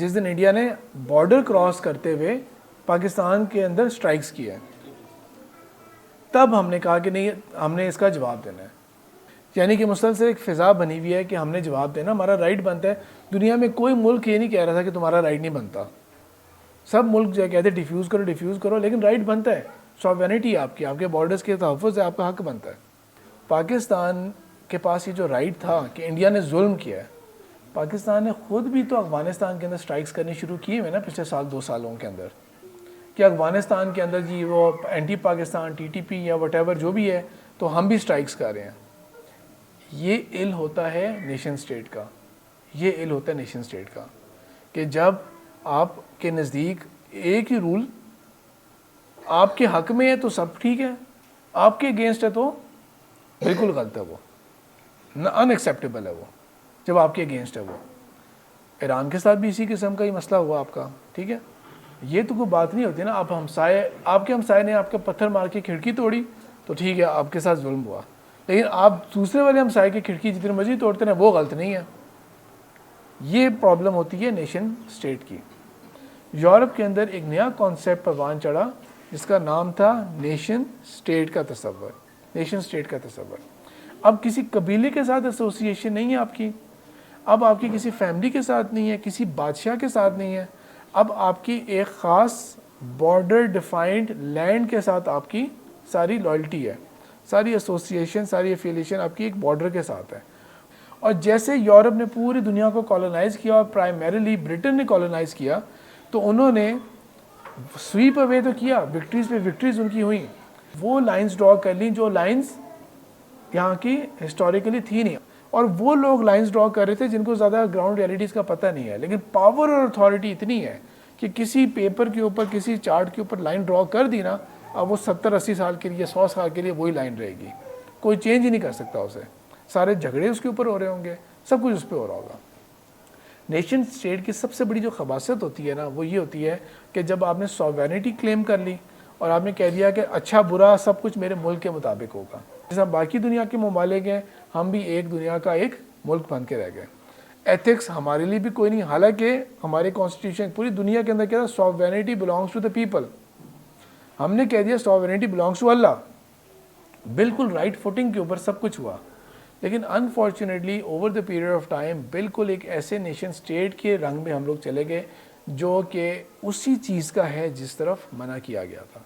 جس دن انڈیا نے border cross کرتے ہوئے پاکستان کے اندر سٹرائکس کیا ہے، تب ہم نے کہا کہ نہیں، ہم نے اس کا جواب دینا ہے. یعنی کہ مسلسل ایک فضا بنی ہوئی ہے کہ ہم نے جواب دینا، ہمارا رائٹ بنتا ہے. دنیا میں کوئی ملک یہ نہیں کہہ رہا تھا کہ تمہارا رائٹ نہیں بنتا. سب ملک جو کہتے ہیں ڈیفیوز کرو، لیکن رائٹ بنتا ہے. سوورینٹی آپ کی، آپ کے بارڈرز کے تحفظ ہے، آپ کا حق بنتا ہے. پاکستان کے پاس یہ جو رائٹ تھا کہ انڈیا نے ظلم کیا ہے، پاکستان نے خود بھی تو افغانستان کے اندر سٹرائکس کرنی شروع کی ہوئے نا پچھلے سال 2 سالوں کے اندر، کہ افغانستان کے اندر جی وہ anti Pakistan T T P یا وٹ ایور جو بھی ہے، تو ہم بھی سٹرائکس کر رہے ہیں. یہ علم ہوتا ہے نیشن سٹیٹ کا، یہ علم ہوتا ہے نیشن سٹیٹ کا، کہ جب آپ کے نزدیک ایک ہی رول آپ کے حق میں ہے تو سب ٹھیک ہے، آپ کے اگینسٹ ہے تو بالکل غلط ہے، وہ ان ایکسیپٹیبل ہے. وہ جب آپ کے اگینسٹ ہے، وہ ایران کے ساتھ بھی اسی قسم کا ہی مسئلہ ہوا آپ کا. ٹھیک ہے، یہ تو کوئی بات نہیں ہوتی نا. آپ کے ہمسائے نے آپ کے پتھر مار کے کھڑکی توڑی تو ٹھیک ہے، آپ کے ساتھ ظلم ہوا، لیکن آپ دوسرے والے ہمسائے کی کھڑکی جتنی مرضی توڑتے ہیں وہ غلط نہیں ہے. یہ پرابلم ہوتی ہے نیشن سٹیٹ کی. یورپ کے اندر ایک نیا کانسیپٹ پروان چڑھا جس کا نام تھا نیشن سٹیٹ کا تصور. نیشن سٹیٹ کا تصور. اب کسی قبیلے کے ساتھ ایسوسیشن نہیں ہے آپ کی، اب آپ کی کسی فیملی کے ساتھ نہیں ہے، کسی بادشاہ کے ساتھ نہیں ہے، اب آپ کی ایک خاص بارڈر ڈیفائنڈ لینڈ کے ساتھ آپ کی ساری لائلٹی ہے، ساری ایسوسیشن، ساری ایفیلیشن آپ کی ایک بارڈر کے ساتھ ہے. اور جیسے یورپ نے پوری دنیا کو کالونائز کیا اور پرائمریلی برٹن نے کالونائز کیا، تو انہوں نے سویپ اوے تو کیا، وکٹریز پہ وکٹریز ان کی ہوئیں، وہ لائنز ڈرا کر لیں جو لائنز یہاں کی ہسٹوریکلی تھی نہیں. اور وہ لوگ لائنز ڈرا کر رہے تھے جن کو زیادہ گراؤنڈ ریئلٹیز کا پتہ نہیں ہے، لیکن پاور اور اتھارٹی اتنی ہے کہ کسی پیپر کے اوپر، کسی چارٹ کے اوپر لائن ڈرا کر دی نا، اب وہ 70-80 سال کے لیے، 100 سال کے لیے وہی لائن رہے گی، کوئی چینج ہی نہیں کر سکتا اسے. سارے جھگڑے اس کے اوپر ہو رہے ہوں گے، سب کچھ اس پہ ہو رہا ہوگا. نیشن سٹیٹ کی سب سے بڑی جو خباثت ہوتی ہے نا، وہ یہ ہوتی ہے کہ جب آپ نے سوورینٹی کلیم کر لی اور آپ نے کہہ دیا کہ اچھا برا سب کچھ میرے ملک کے مطابق ہوگا. جیسا باقی دنیا کے ممالک ہیں، ہم بھی ایک دنیا کا ایک ملک بن کے رہ گئے. ایتھکس ہمارے لیے بھی کوئی نہیں، حالانکہ ہمارے کانسٹیٹیوشن پوری دنیا کے اندر کہتا ہے sovereignty belongs to the people. ہم نے کہہ دیا سوورینٹی بلانگس ٹو اللہ، بالکل رائٹ فوٹنگ کے اوپر سب کچھ ہوا. لیکن unfortunately over the period of time بالکل ایک ایسے نیشن سٹیٹ کے رنگ میں ہم لوگ چلے گئے جو کہ اسی چیز کا ہے جس طرف منع کیا گیا تھا.